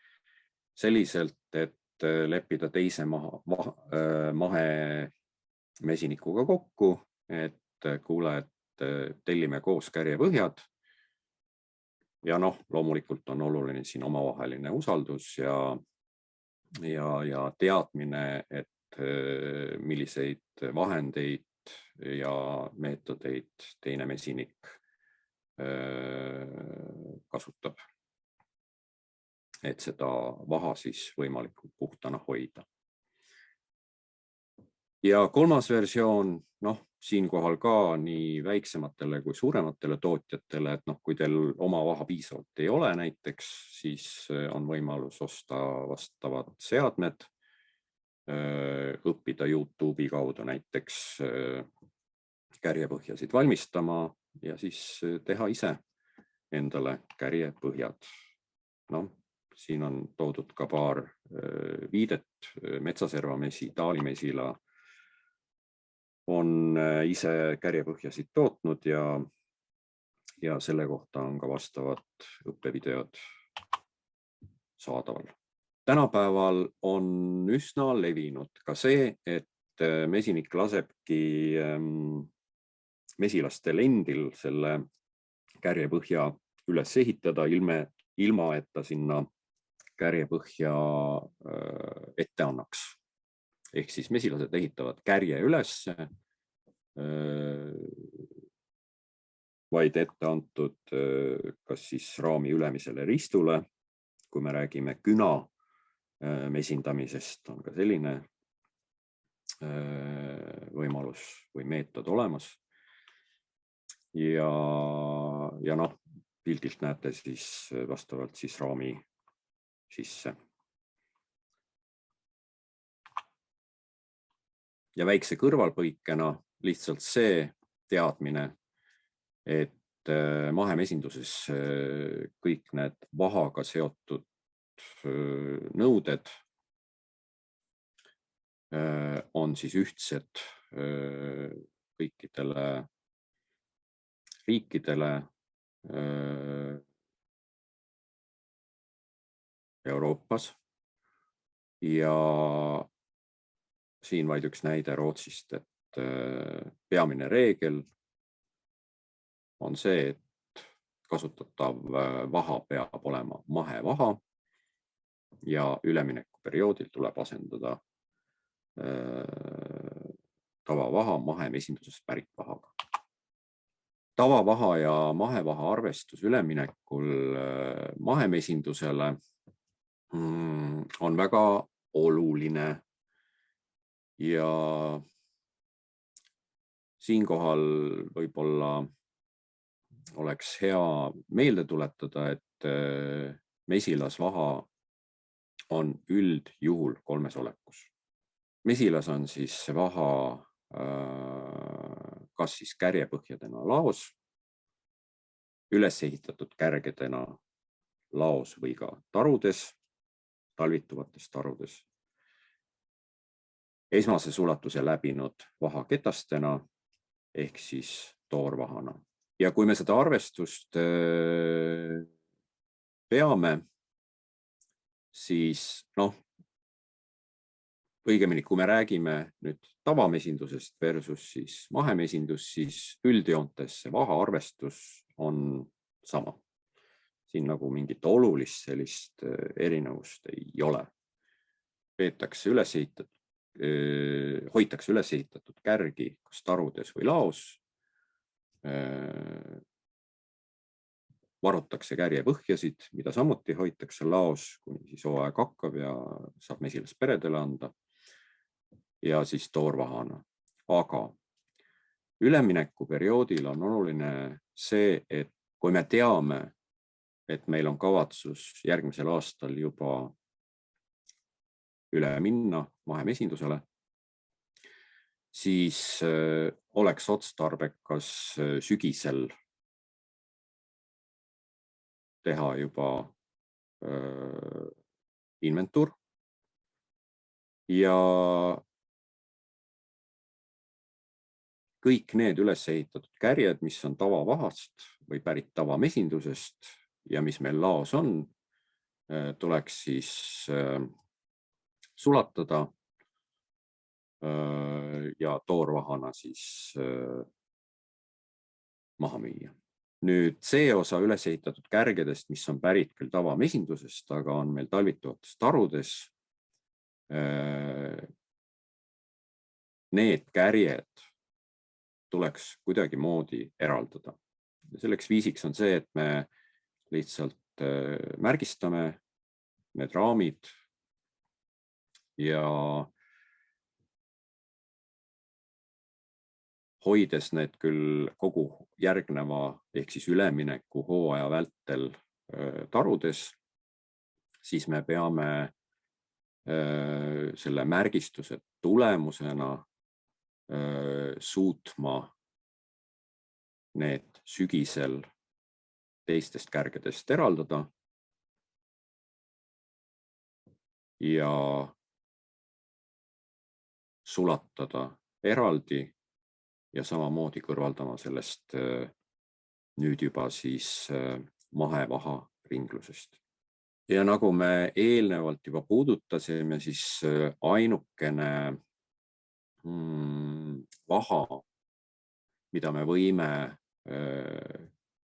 selliselt, et leppida teise mahemesinikuga kokku, et kuule, et tellime koos kärjepõhjad. Ja loomulikult on oluline siin omavaheline usaldus ja teadmine, et milliseid vahendeid ja meetodeid teine mesinik kasutab, et seda vaha siis võimalikult puhtana hoida. Ja kolmas versioon, siinkohal ka nii väiksematele kui suurematele tootjatele, et kui teil oma vaha piisavalt ei ole näiteks, siis on võimalus osta vastavad seadmed, õppida YouTube'i kaudu näiteks kärjepõhjasid valmistama ja siis teha ise endale kärjepõhjad. Siin on toodud ka paar viidet, metsaservamesi, taalimesila on ise kärjepõhjasid tootnud ja selle kohta on ka vastavad õppevideod saadaval. Tänapäeval on üsna levinud ka see, et mesinik lasebki mesilastel endil selle kärjepõhja üles ehitada, ilma et ta sinna kärjepõhja ette annaks. Ehk siis mesilased ehitavad kärje üles, vaid ette antud kas siis raami ülemisele ristule, kui me räägime küna mesindamisest on ka selline võimalus või meetod olemas. Ja noh, pildilt näete siis vastavalt siis raami sisse. Ja väikse kõrvalpõikena lihtsalt see teadmine, et mahemesinduses kõik need vahaga seotud nõuded on siis ühtsed kõikidele riikidele Euroopas. Ja siin vaid üks näide Rootsist, et peamine reegel on see, et kasutatav vaha peab olema mahevaha ja üleminekuperioodil tuleb asendada tavavaha mahemesindusest pärit vahaga. Tavavaha ja mahevaha arvestus üleminekul mahemesindusele on väga oluline ja siinkohal võib-olla oleks hea meelde tuletada, et mesilasvaha on üldjuhul 3 olekus. Mesilas on siis vaha kas siis kärjepõhjadena laos, üles ehitatud kärgedena laos või ka tarudes, talvituvates tarudes, esmase sulatuse läbinud vahaketastena ehk siis toorvahana. Ja kui me seda arvestust peame, siis õigemini, kui me räägime nüüd tavamesindusest versus siis mahemesindus, siis üldjoontes see vaha arvestus on sama. Siin nagu mingit olulist sellist erinevust ei ole. Hoitakse üles ehitatud kärgi kas tarudes või laos, varutakse kärjepõhjasid, mida samuti hoitakse laos, kuni siis hooaeg hakkab ja saab mesilasperedele anda. Ja siis toorvahana. Aga üleminekuperioodil on oluline see, et kui me teame, et meil on kavatsus järgmisel aastal juba üle minna mahemesindusele, siis oleks otstarbekas sügisel teha juba inventuur ja kõik need üles ehitatud kärjed, mis on tavavahast või pärit tavamesindusest ja mis meil laos on, tuleks siis sulatada ja toorvahana siis maha müüa. Nüüd see osa üles ehitatud kärgedest, mis on pärit küll tavamesindusest, aga on meil talvituvates tarudes, need kärjed tuleks kuidagimoodi eraldada. Selleks viisiks on see, et me lihtsalt märgistame need raamid ja hoides need küll kogu järgneva ehk siis ülemineku hooaja vältel tarudes, siis me peame selle märgistuse tulemusena suutma need sügisel teistest kärgedest eraldada ja sulatada eraldi ja samamoodi kõrvaldama sellest nüüd juba siis mahevaha ringlusest. Ja nagu me eelnevalt juba puudutasime, siis ainukene vaha, mida me võime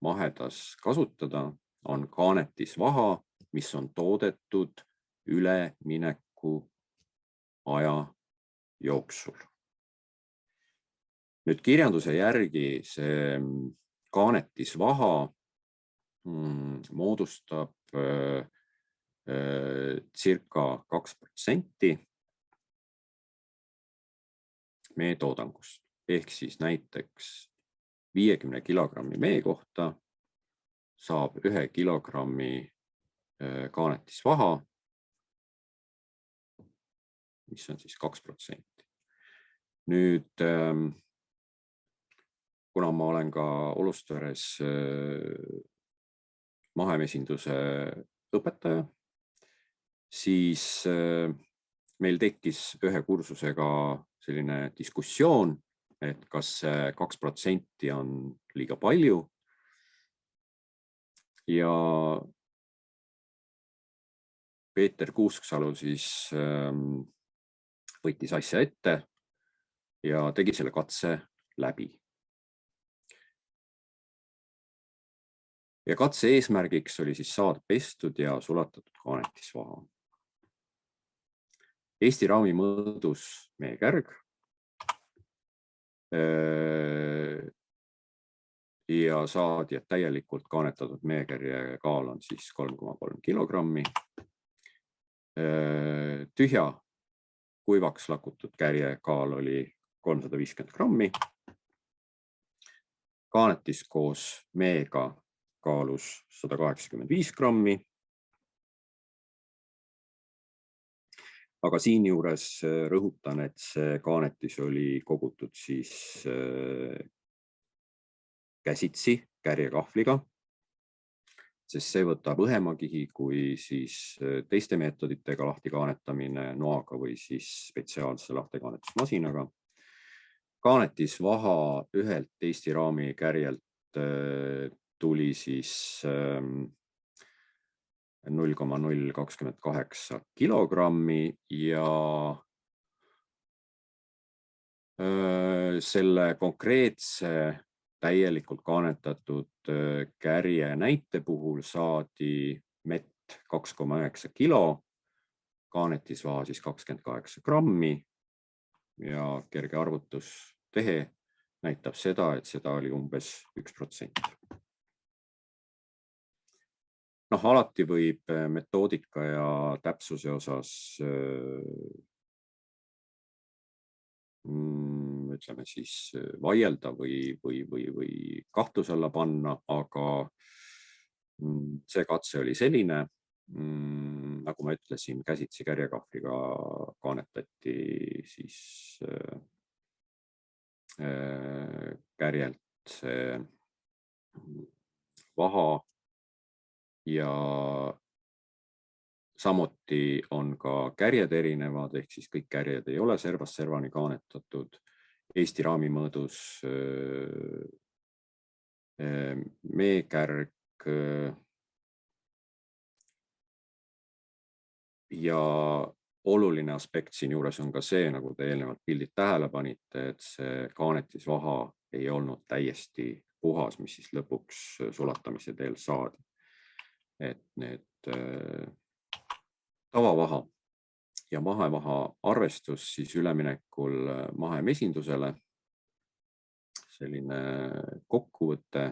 mahedas kasutada, on kaanetisvaha, mis on toodetud ülemineku aja jooksul. Nüüd kirjanduse järgi see kaanetisvaha moodustab circa 2% mee toodangust. Ehk siis näiteks 50 kilogrammi mee kohta saab 1 kilogrammi kaanetisvaha, mis on siis 2%. Nüüd, kuna ma olen ka Olusveres mahemesinduse õpetaja, siis meil tekkis ühe kursusega selline diskussioon, et kas 2% on liiga palju. Ja Peeter Kuusksalu siis võttis asja ette ja tegi selle katse läbi. Ja katse eesmärgiks oli siis saada pestud ja sulatatud kaanetisvaha. Eesti raami mõõdus meekärg ja saadi, et täielikult kaanetatud meekärje kaal on siis 3,3 kilogrammi. Tühja kuivaks lakutud kärje kaal oli 350 grammi. Kaanetis koos meega kaalus 185 grammi. Aga siinjuures rõhutan, et see kaanetis oli kogutud siis käsitsi kärjekahvliga, sest see võtab õhemakihi kui siis teiste meetoditega lahti kaanetamine noaga või siis spetsiaalse lahtikaanetusmasinaga. Kaanetisvaha ühelt Eesti raami kärjelt tuli siis 0,028 kilogrammi ja selle konkreetse täielikult kaanetatud kärje näite puhul saadi mett 2,9 kilo, kaanetisvaha siis 28 grammi ja kerge arvutustehe näitab seda, et seda oli umbes 1%. Alati võib metoodika ja täpsuse osas ütleme siis vaielda või kahtluse alla panna, aga see katse oli selline, nagu ma ütlesin, käsitsi kärjekahvliga kaanetati siis kärjelt see vaha ja samuti on ka kärjed erinevad, ehk siis kõik kärjed ei ole servast servani kaanetatud. Eesti raami mõõdus meekärg ja oluline aspekt siin juures on ka see, nagu te eelnevalt pildid tähele panite, et see kaanetisvaha ei olnud täiesti puhas, mis siis lõpuks sulatamise teel saadi. Et need tavavaha ja mahevaha arvestus siis üleminekul mahemesindusele, selline kokkuvõte,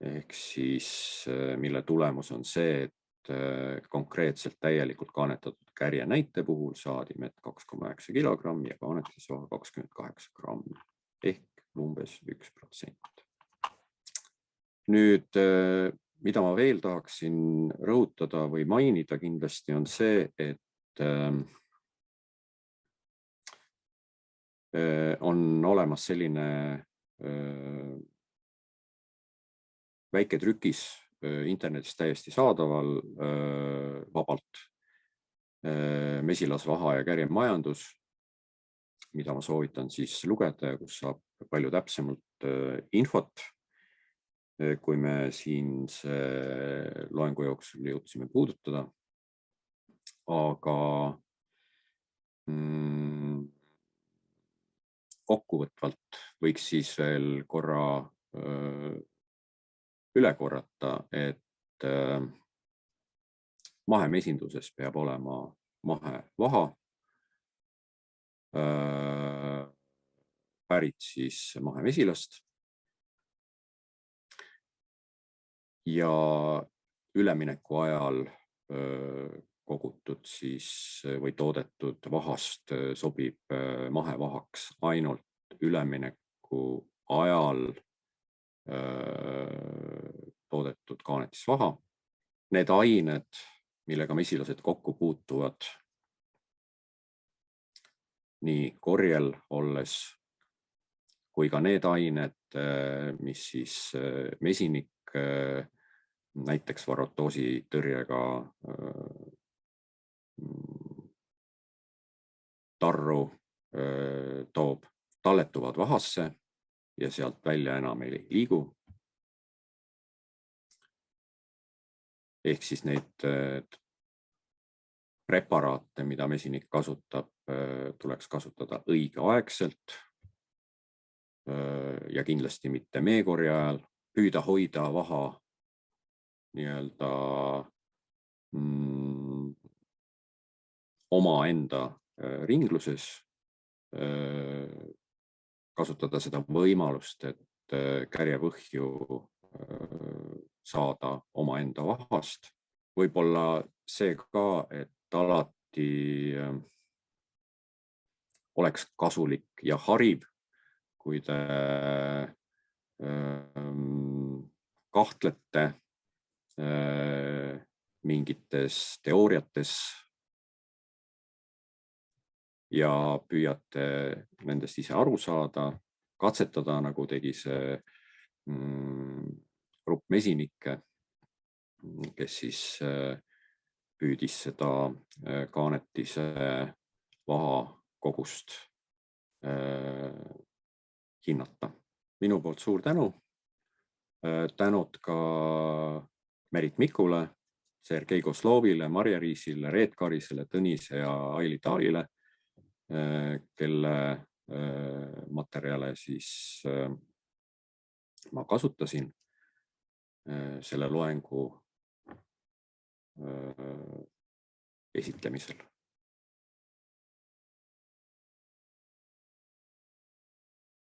ehk siis mille tulemus on see, et konkreetselt täielikult kaanetatud kärje näite puhul saadi mett 2,9 kilogrammi ja kaanetisvaha 28 grammi ehk umbes 1%. Nüüd, mida ma veel tahaksin rõhutada või mainida kindlasti on see, et on olemas selline väike trükis internetis täiesti saadaval vabalt mesilasvaha ja kärjemajandus, mida ma soovitan siis lugeda ja kus saab palju täpsemalt infot, kui me siin loengu jooksul jõudsime puudutada. Aga kokkuvõtvalt võiks siis veel korra üle korrata, et mahemesinduses peab olema mahevaha, pärit siis mahemesilast. Ja ülemineku ajal kogutud siis või toodetud vahast sobib mahevahaks ainult ülemineku ajal toodetud kaanetisvaha. Need ained, millega mesilased kokku puutuvad nii korjel olles kui ka need ained, mis siis mesinik näiteks varotoosi tõrjega tarru toob, talletuvad vahasse ja sealt välja enam ei liigu. Ehk siis neid preparaate, mida mesinik kasutab, tuleks kasutada õigeaegselt ja kindlasti mitte meekorje ajal, püüda hoida vaha nii-öelda omaenda ringluses, kasutada seda võimalust, et kärjepõhju saada omaenda vahast. Võib-olla see ka, et alati oleks kasulik ja harib, kui te kahtlete mingites teooriates ja püüate nendest ise aru saada, katsetada, nagu tegi see grupp mesinikke, kes siis püüdis seda kaanetise vaha kogust hinnata. Minu poolt suur tänu. Tänud ka Merit Mikule, Sergei Kozlovile, Marje Riisile, Reet Karisele, Tõnise ja Aili Taalile, kelle materjale siis ma kasutasin selle loengu esitlemisel.